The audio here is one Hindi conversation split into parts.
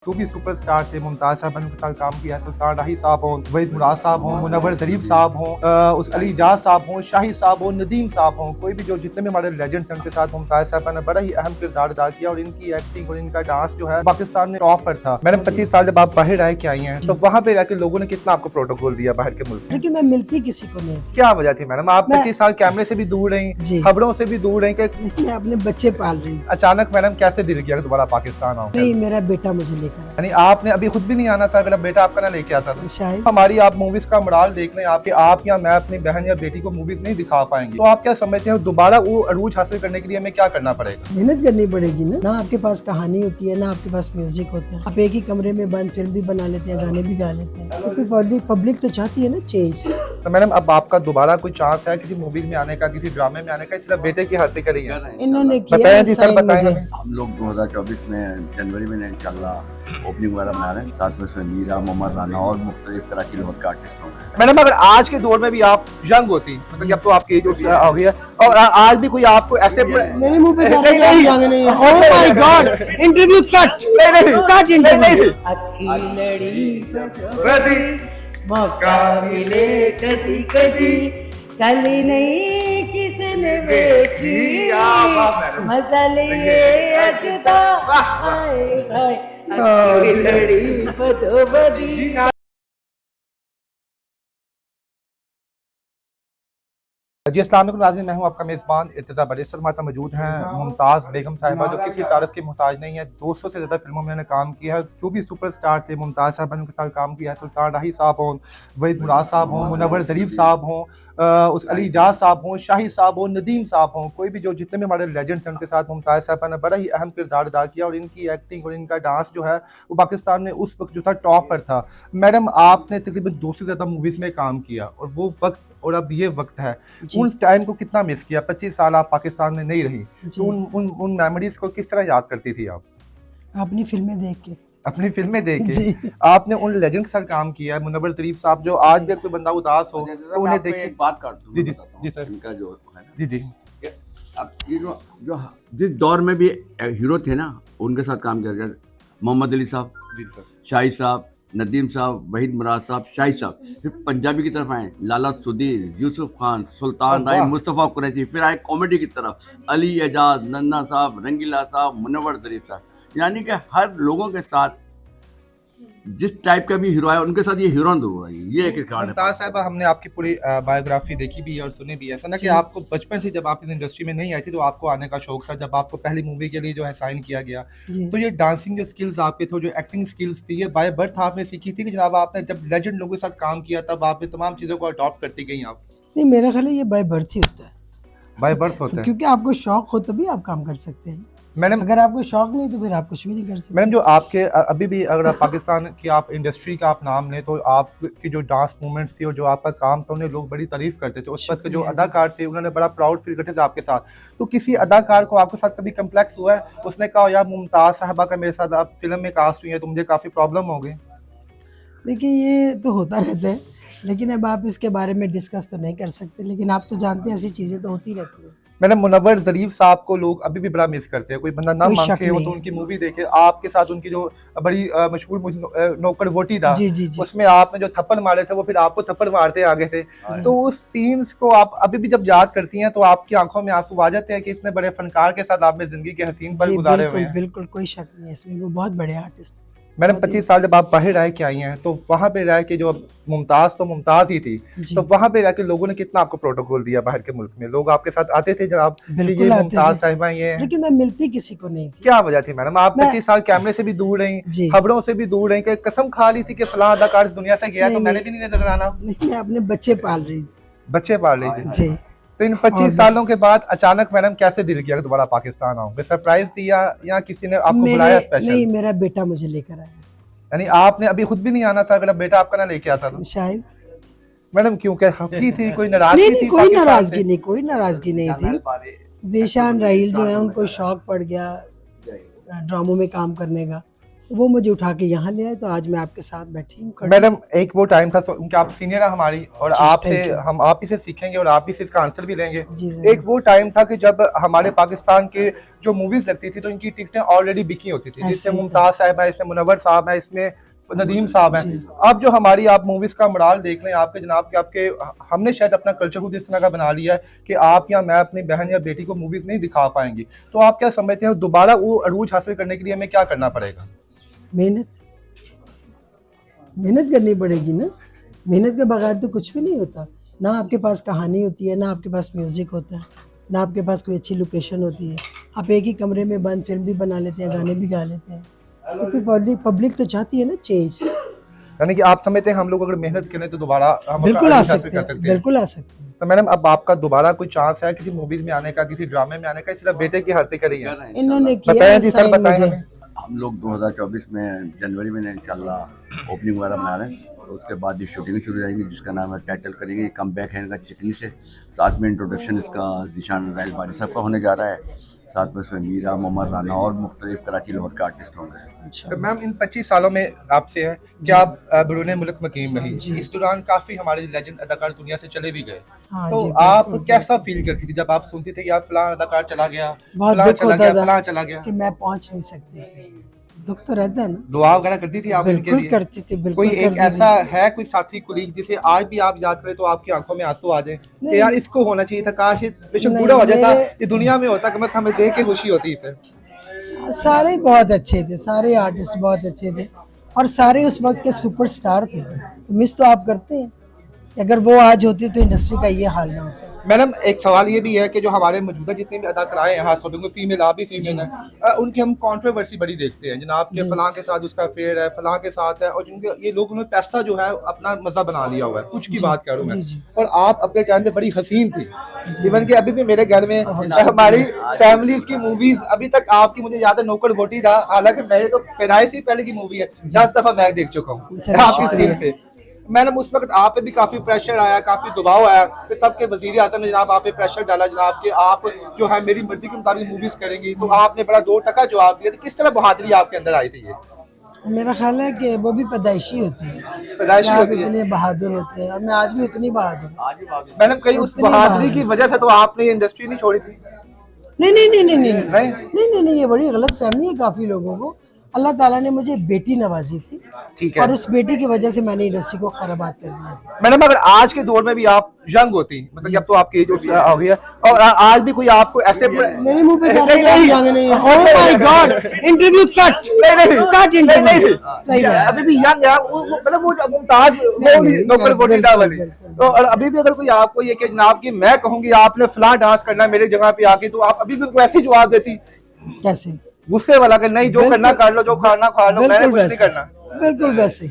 जो भी सुपरस्टार थे मुमताज साहब ने उनके साथ काम किया है, सुल्तान राही साहब हों, वहीद मुराद साहब हों, मुनव्वर ज़रीफ साहब हों, उस अली इजाज साहब हों, शाही साहब हों, नदीम साहब हों, कोई भी जो जितने भी हमारे लेजेंड हैं उनके साथ मुमताज साहब ने बड़ा ही अहम किरदार अदा किया और इनकी एक्टिंग और इनका डांस जो है पाकिस्तान में टॉप पर था। मैडम 25 साल जब आप बाहर रह के आई हैं तो वहाँ पे रहकर लोगों ने कितना आपको प्रोटोकॉल दिया बाहर के मुल्क में? लेकिन मैं मिलती किसी को नहीं। क्या वजह थी मैडम? आप 25 साल कैमरे से भी दूर रही, जी। खबरों से भी दूर रही, कि मैं अपने बच्चे पाल रही हूँ। अचानक मैडम कैसे दिल किया कि दोबारा पाकिस्तान आओ? नहीं, मेरा बेटा मुझे लेकर आया। यानी आपने अभी खुद भी नहीं आना था, मेरा बेटा आपका ना लेके आता था। शायद हमारी आप मूवीज का मराल देख लें, आपके आप या मैं अपनी बहन या बेटी को मूवीज नहीं दिखा पाएंगे, तो आप क्या समझते हैं दोबारा वो अरूज हासिल करने के लिए हमें क्या करना पड़ेगा? मेहनत करनी पड़ेगी ना आपके पास कहानी होती है ना आपके पास म्यूजिक होता है। आप एक ही कमरे में बंद फिल्म भी बना लेते हैं, गाने भी गा लेते हैं, तो पब्लिक तो चाहती है ना चेंज। तो मैडम अब आपका दोबारा कोई चांस है किसी मूवीज में आने का, किसी ड्रामे में आने का? सिर्फ बेटे की हत्या करी है इन्होंने किया बताएं जी सर, साइन बताएं मुझे। हमें। हम लोग 2024 में जनवरी में इंशाल्लाह ओपनिंग वगैरह बना रहे हैं, साथ में मीरा, मोहम्मद राना और मुख्तलिफ तरह के लोग के आर्टिस्ट होंगे। मैडम अगर आज के दौर में भी आप यंग होती, मतलब कि अब तो आपकी एज हो गई है, और आज भी कोई आपको ऐसे मेरे मुंह पे जा रहा है नहीं, कि नहीं है। Oh my God, interview cut cut interview. अखी लड़ी कभी मौका मिले कदी कदी कल नहीं किसने देखी मजा लिए अजुदा हाय हाय अखी लड़ी बदोबदी। जी अस्सलाम वालेकुम नाज़रीन, मैं हूं आपका मेज़बान इर्तिज़ा बड़ी। इस हमारे साथ मौजूद हैं मुमताज़ बेगम साहिबा, जो किसी तारीफ की मोहताज नहीं है। 200 से ज़्यादा फिल्मों में उन्होंने काम किया है। जो भी सुपरस्टार थे मुमताज़ साहब ने उनके साथ काम किया है, सुल्तान राही साहब हों, वहीद मुराद साहब हों, मुनव्वर ज़रीफ साहब हों, उस अली इजाज साहब हों, शाही साहब हों, नदीम साहब हों, कोई भी जो जितने भी हमारे लेजेंड हैं उनके साथ मुमताज़ साहब ने बड़ा ही अहम किरदार अदा किया और इनकी एक्टिंग और इनका डांस जो है वो पाकिस्तान में उस वक्त जो था टॉप पर था। मैडम आपने तकरीबन 200 से ज़्यादा मूवीज़ में काम किया और वो वक्त और अब ये वक्त है, उन टाइम को कितना मिस किया? 25 साल आप पाकिस्तान में नहीं रही, तो उन मेमोरीज को किस तरह याद करती थी आप? अपनी फिल्में देख के। अपनी फिल्में देख के आपने उन लेजेंड के साथ काम किया है, मुनव्वर ज़रीफ साहब, जो आज भी कोई बंदा उदास हो तो उन्हें देख के बात कर दूं। जी जी जी सर, इनका जो है ना, जी जी अब ये जो जिस दौर में भी हीरो थे ना, उनके साथ काम किया गया। मोहम्मद अली साहब, जी सर, शाही साहब, नदीम साहब, वहीद मुराद साहब, शाही साहब। फिर पंजाबी की तरफ आए लाला सुधीर, यूसुफ खान, सुल्तान राही, मुस्तफ़ा कुरैशी। फिर आए कॉमेडी की तरफ अली एजाज, नन्ना साहब, रंगीला साहब, मुनव्वर ज़रीफ साहब। यानी कि हर लोगों के साथ जिस टाइप का भी हीरो है उनके साथ ये हीरो जरूर है। ये एक रिकॉर्ड है। मुमताज़ साहिबा, हमने आपकी पूरी बायोग्राफी देखी भी है और सुनी भी है। ऐसा ना कि आपको बचपन से जब आप इस इंडस्ट्री में नहीं आई थी तो आपको आने का शौक था, जब आपको पहली मूवी के लिए जो है साइन किया गया, तो ये डांसिंग जो स्किल्स आपके थे, जो एक्टिंग स्किल्स थी, ये बाय बर्थ आपने सीखी थी कि जनाब आपने जब लेजेंड लोगों के साथ काम किया तब आपने तमाम चीज़ों को अडॉप्ट करती गई आप? नहीं, मेरा ख्याल है ये बाय बर्थ ही होता है, बाय बर्थ होता है। क्योंकि आपको शौक हो तभी आप काम कर सकते हैं। मैडम अगर आपको शौक नहीं तो फिर आप कुछ भी नहीं कर सकते। मैडम जो आपके अभी भी अगर आप पाकिस्तान की आप इंडस्ट्री का आप नाम लें तो आपकी जो डांस मूवमेंट्स थी और जो आपका काम था उन्हें लोग बड़ी तारीफ करते थे। उस वक्त के जो अदाकार थे उन्होंने बड़ा प्राउड फील करते थे आपके साथ। तो किसी अदाकार को आपके साथ कभी कम्प्लेक्स हुआ है, उसने कहा यार मुमताज़ साहिबा का मेरे साथ आप फिल्म में कास्ट हुई है तो मुझे काफ़ी प्रॉब्लम हो गई? देखिए, ये तो होता रहता है, लेकिन अब आप इसके बारे में डिस्कस तो नहीं कर सकते, लेकिन आप तो जानते हैं ऐसी चीज़ें तो होती रहती हैं। मैंने मुनव्वर ज़रीफ साहब को लोग अभी भी बड़ा मिस करते हैं। कोई बंदा ना कोई मांग शक के हो नहीं तो है। उनकी मूवी देखे, आपके साथ उनकी जो बड़ी मशहूर नौकर वोटी था, जी जी जी। उसमें आपने जो थप्पड़ मारे थे वो फिर आपको थप्पड़ मारते आगे थे। तो उस सीन्स को आप अभी भी जब याद करती हैं तो आपकी आंखों में आंसू आ जाते हैं कि इतने बड़े फनकार के साथ आपने जिंदगी के हसीन पल जी, गुजारे हुए बिल्कुल हैं। बिल्कुल कोई शक नहीं है इसमें, वो बहुत बड़े आर्टिस्ट। मैडम 25 साल जब आप बाहर रह के आई हैं तो वहाँ पे रह के जो मुमताज़ तो मुमताज़ ही थी, तो वहाँ पे रह के लोगों ने कितना आपको प्रोटोकॉल दिया बाहर के मुल्क में? लोग आपके साथ आते थे जनाब कि ये बिल्कुल आते मुमताज़ थे, साहिबा ये हैं? लेकिन मैं मिलती किसी को नहीं थी। क्या वजह थी मैडम? आप मैं- 25 साल कैमरे से भी दूर रही, जी। खबरों से भी दूर रही, कि कसम खा ली थी कि फलां अदाकार इस दुनिया से गया तो नहीं, मैंने नहीं। भी नहीं नजर आना। नहीं, मैं अपने बच्चे पाल रही थी। बच्चे पाल रही थी। जी। तो इन 25 सालों के बाद अचानक मैडम कैसे दिल किया कि दोबारा पाकिस्तान आऊंगे? सरप्राइज दिया या किसी ने आपको बुलाया नहीं, स्पेशल? मेरा बेटा मुझे लेकर आया। यानी आपने अभी खुद भी नहीं आना था, अगर बेटा आपका ना लेके आता था? शायद। मैडम क्यों, क्या खफी थी, कोई नाराजगी नहीं थी? नहीं, कोई पाकिस्तान नाराजगी से? नहीं, कोई नाराजगी नहीं थी। जीशान राहील जो है उनको शौक पड़ गया ड्रामों में काम करने का, वो मुझे उठा के यहाँ ले आए, तो आज मैं आपके साथ बैठी हूँ। मैडम एक वो टाइम था क्योंकि आप सीनियर है हमारी और जी, आपसे thank you। हम आप इसे सीखेंगे और आप भी से इसका आंसर भी लेंगे। जी सर। एक वो टाइम था कि जब हमारे पाकिस्तान के जो मूवीज लगती थी तो इनकी टिकटें ऑलरेडी बिकी होती थी, ऐसे जिसमें ही है। मुमताज साहब है, इसमें मुनव्वर साहब है, इसमें नदीम साहब हैं। अब जो हमारी आप मूवीज का मॉडल देख लें आपके जनाब के आपके हमने शायद अपना कल्चर खुद इस तरह का बना लिया है कि आप या मैं अपनी बहन या बेटी को मूवीज नहीं दिखा पाएंगी, तो आप क्या समझते हैं दोबारा वो अरूज हासिल करने के लिए हमें क्या करना पड़ेगा? मेहनत करनी पड़ेगी ना। मेहनत के बगैर तो कुछ भी नहीं होता। ना आपके पास कहानी होती है, ना आपके पास म्यूजिक होता है, ना आपके पास कोई अच्छी लोकेशन होती है। आप एक ही कमरे में बंद फिल्म भी बना लेते हैं, गाने भी गा लेते हैं, क्योंकि पब्लिक तो चाहती है ना चेंज। यानी कि आप समझते हैं हम लोग अगर मेहनत करें तो दोबारा हम बिल्कुल आ अरूज हासिल सकते कर हैं, सकते हैं। बिल्कुल आ सकते हैं। तो मैडम अब आपका दोबारा कोई चांस है किसी मूवीज में आने का, किसी ड्रामे में आने का, सिर्फ बेटे की हस्ती करी है? इन्होंने किया बताएं है जी सर, साइन बताएं मुझे। हमें। हम लोग 2024 में जनवरी में इंशाल्लाह ओपनिंग वगैरह बना रहे हैं और उसके बाद ये शूटिंग शुरू हो जाएंगी जिसका नाम है टाइटल करेंगे। कम बैक है इनका चिकनी से, साथ में इंट्रोडक्शन इसका जीशान रायल बारी साहब का होने जा रहा है, साथ में इसमें मीरा, मोहम्मद राना और मुख्तलिफ कराची लाहौर के आर्टिस्ट होंगे। तो मैम इन 25 सालों में आपसे है कि आप बैरून मुल्क मुकीम रही, इस दौरान काफी हमारे लेजेंड अदाकार दुनिया से चले भी गए, हाँ तो जी, आप बिल्कुल, कैसा फील करती थी जब आप सुनती थी कि यार फलां अदाकार चला गया, बहुत फलां दुख चला होता गया, था फलां चला गया? कि मैं पहुंच नहीं सकती। दुख तो रहता है ना। दुआ वगैरह करती थी आप उनके बिल्कुल लिए? करती थी, बिल्कुल कोई एक करती थी। ऐसा है कोई साथी कुलीग जिसे आज भी आप याद करें तो आपकी आंखों में आंसू आ जाए नहीं। कि यार इसको होना चाहिए था, काश ये बेशक नहीं, बूढ़ा हो जाता, मेरे- ये दुनिया में होता, कम से कम हमें देख के खुशी होती इसे। सारे बहुत अच्छे थे, सारे आर्टिस्ट बहुत अच्छे थे और सारे उस वक्त के सुपरस्टार थे। तो मिस तो आप करते हैं कि अगर वो आज होती तो इंडस्ट्री का ये हाल ना होता। मैडम एक सवाल ये भी है कि जो हमारे मौजूदा जितने भी अदाकाराएं हैं, खासतौर पर फीमेल, आप भी फीमेल हैं, उनकी हम कंट्रोवर्सी बड़ी देखते हैं जनाब के फलां के साथ उसका अफेयर है, फलां के साथ है, और जिनके ये लोग उन्होंने पैसा जो है अपना मजा बना लिया हुआ है, कुछ की बात करूँ मैं। जी। और आप अपने टाइम पे बड़ी हसीन थी, इवन कि अभी भी मेरे घर में हमारी फैमिलीज की मूवीज अभी तक आपकी मुझे याद है नौकर गोटी था, हालांकि मेरे तो पैदाइश ही पहले की मूवी है, 10 दफा मैं देख चुका हूँ आपकी स्क्रीन से। मैडम उस वक्त आप पे भी काफी प्रेशर आया, काफी दबाव आया, फिर तब के वजीर आजम ने जनाब आप पे प्रेशर डाला जनाब कि आप जो है मेरी मर्जी के मुताबिक मूवीज करेंगी, तो आपने बड़ा 2 टका जवाब दिया। तो किस तरह बहादुरी आपके अंदर आई थी? ये मेरा ख्याल है कि वो भी पैदाइशी होती है, पैदाइशी आप होती है। इतने बहादुर होते हैं और मैं आज भी उतनी बहादुर हूँ। मैडम कहीं उस उतनी बहादुरी बहादुरी। की वजह से तो आपने ये इंडस्ट्री नहीं छोड़ी थी? नहीं नहीं नहीं नहीं नहीं नहीं? नहीं नहीं नहीं, ये बड़ी गलत फहमी है काफी लोगों को। अल्लाह ताला ने मुझे बेटी नवाजी थी ठीक है। और उस बेटी की वजह से मैंने इंडस्ट्री को खराबात कर दिया। मैडम अगर आज के दौर में भी आप यंग होती, मतलब कि अब तो आपकी एज हो गई है, और आज भी कोई आपको ऐसे मेरे मुंह पे सारे नहीं, जंग नहीं है। Oh my God, interview cut cut interview. सही बात। अभी भी यंग है मतलब वो मुमताज नहीं, नौकर बिल्कुल, गोटीदा वाली, बिल्कुल। तो और अभी भी अगर कोई आपको ये कि जनाब की मैं कहूंगी आपने फलां डांस करना है मेरी जगह पे आके, तो आप अभी भी वैसे ही जवाब देती, कैसे? गुस्से वाला कि नहीं जो करना कर लो, जो खाना खा लो, मैंने बिल्कुल कुछ नहीं वैसे, करना? बिल्कुल वैसे।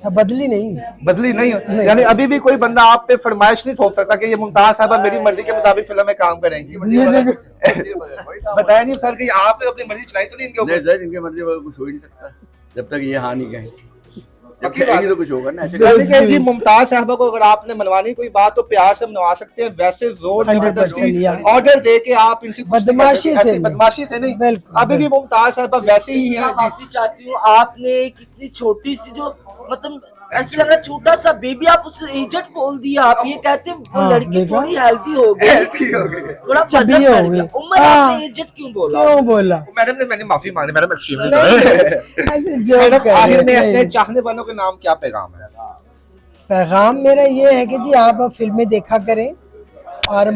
अब बदली नहीं। बदली नहीं हो, यानी अभी भी कोई बंदा आप पे फरमाइश नहीं थोप सकता कि ये मुमताज साहबा मेरी मर्जी के मुताबिक फिल्म में काम करेंगी? ये देखो, बताया नहीं सर कि आपने अपनी मर्जी चलाई तो नहीं इनके नहीं ऊपर? सर, इनके मर्जी वगैरह कुछ हो ही नहीं सकता जब तक ये हाँ नहीं कहें। जब पक्की बात कहेंगे है। तो कुछ होगा ना। ऐसे यानी कि जी मुमताज साहबा को अगर आपने मनवानी कोई बात तो प्यार से मनवा सकते हैं, वैसे जोर 100% या। ऑर्डर दे के आप इनसे कुछ नहीं कर बदमाशी सकते, से ऐसी नहीं। बदमाशी से नहीं। बिल्कुल, अभी भी मुमताज साहबा वैसे ही मैं है। माफी चाहती हूँ, आपने कितनी छोटी सी जो मतलब ऐसे लग रहा छोटा सा बेबी, आप उसे एजेड बोल दिया। आप ये कहते हैं वो हाँ, लड़की देखा? थोड़ी हेल्थी हो गई, थोड़ा चबी वजन हो बढ़ गई। गया। उम्र हाँ। आपने एजेड क्यों बोला? क्यों बोला? मैडम ने मैंने माफी मांगी, मैडम एक्सट्रीमली ऐसे जोक मैडम कर आखिर में रहे अपने हैं। चाहने वालों के नाम क्या पैगाम है? पैगाम मेरा ये है कि जी आप अब फिल्में देखा करें और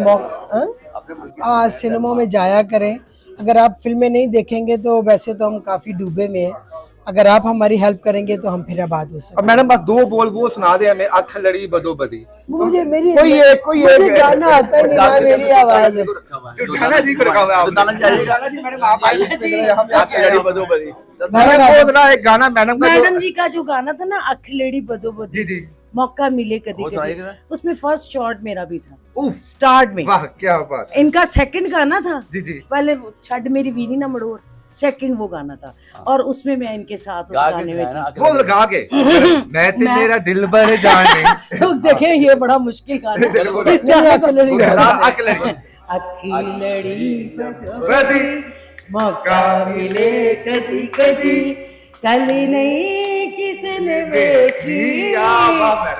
सिनेमा में जाया करें। अगर आप फिल्में नहीं देखेंगे तो वैसे तो हम काफ़ी डूबे में हैं, अगर आप हमारी हेल्प करेंगे तो हम फिर आबाद हो सकते अब मैडम बस 2 बोल वो सुना दे हमें, अख लड़ी बदो बदी। हैं। मुझे मेरी कोई मुझे एक- गाना आता ही नहीं ना, मेरी आवाज़ है। दाना जी को रखा हुआ है आपने। दाना जी आइए। दाना जी मैडम आप आइए यहाँ पे आपकी लड़ी बदो बदी। मैडम वो ना एक गाना मैडम का मैडम जी का जो गाना था ना, अखलेड़ी बदो जी बदी, जी मौका मिले कभी वो कभी, सुनाइएगा। उसमें फर्स्ट शॉट मेरा भी था उफ, स्टार्ट में। वाह क्या बात। इनका सेकंड गाना था, जी जी पहले वो छड़ मेरी वीरी ना मड़ोर, सेकंड वो गाना था और उसमें मैं इनके साथ उस गा के गाने में दिखाया ना, थी। वो लगा के मैं ते मेरा दिल भर जाने तो देखें ये बड़ा मुश्किल गाना देखो, है। इस गाने को अखलेड़ी गाना। अख लड़ी अखलेड़ी बदी मौका मिले कदी कदी कल नहीं किसने देखी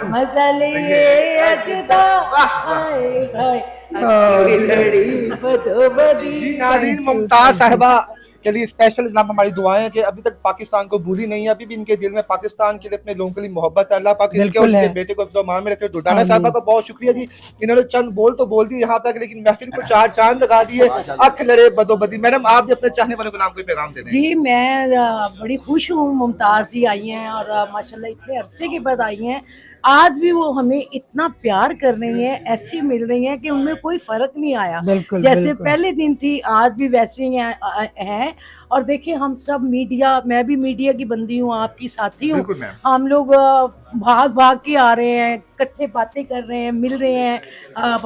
मजा लिए अजदा हाय हाय लड़ी बदोबदी। जी नाज़रीन, मुमताज साहिबा के लिए स्पेशल जनाब हमारी दुआएं हैं कि अभी तक पाकिस्तान को भूली नहीं है, अभी भी इनके दिल में पाकिस्तान के लिए, अपने लोगों के लिए मोहब्बत है। अल्लाह पाक इनके और बिल्कुल इनके है। बेटे को अफ़ज़ल में रखे। दुर्दाना साहिबा का बहुत शुक्रिया जी, इन्होंने चंद बोल तो बोल दिए यहाँ पे, लेकिन महफिल को चार चांद लगा दिए। अख लड़े बदोबदी। मैडम, आप भी अपने चाहने वालों को नाम कोई पैगाम दे दें। जी मैं बड़ी खुश हूँ, मुमताज़ जी आई हैं और माशाल्लाह इतने अरसे के बाद आई हैं। आज भी वो हमें इतना प्यार कर रही हैं, ऐसी मिल रही हैं कि उनमें कोई फर्क नहीं आया। बिल्कुल, जैसे बिल्कुल। पहले दिन थी आज भी वैसे ही हैं। और देखिए हम सब मीडिया, मैं भी मीडिया की बंदी हूँ, आपकी साथी हूँ। बिल्कुल मैम। हम लोग भाग भाग के आ रहे हैं, इकट्ठे बातें कर रहे हैं, मिल रहे हैं,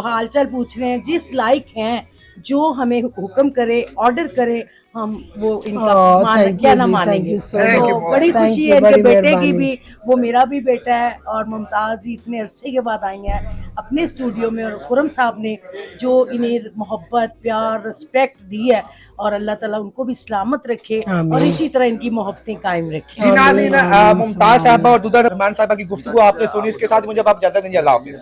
हालचाल पूछ रहे हैं। जिस लायक हैं, जो हमें हुक्म करे, ऑर्डर करे, हम वो इनका thank क्या you ना जी, मानेंगे। thank you so much. तो बड़ी Thank खुशी you, है बड़ी इनके बेटे की मेहरबानी। भी, वो मेरा भी बेटा है। और मुमताज़ जी इतने अरसे के बाद आई हैं अपने स्टूडियो में, और खुरम साहब ने जो इन्हें मोहब्बत, प्यार, रिस्पेक्ट दी है, और अल्लाह ताला उनको भी सलामत रखे आमीन। और इसी तरह इनकी मोहब्बतें कायम रखे। जी नाज़रीन, मुमताज साहिबा और दुदर रहमान साहिबा की गुफ्तगू आपने सुनी, इसके साथ मुझे अब आप इजाज़त दीजिए। अल्लाह हाफिज़।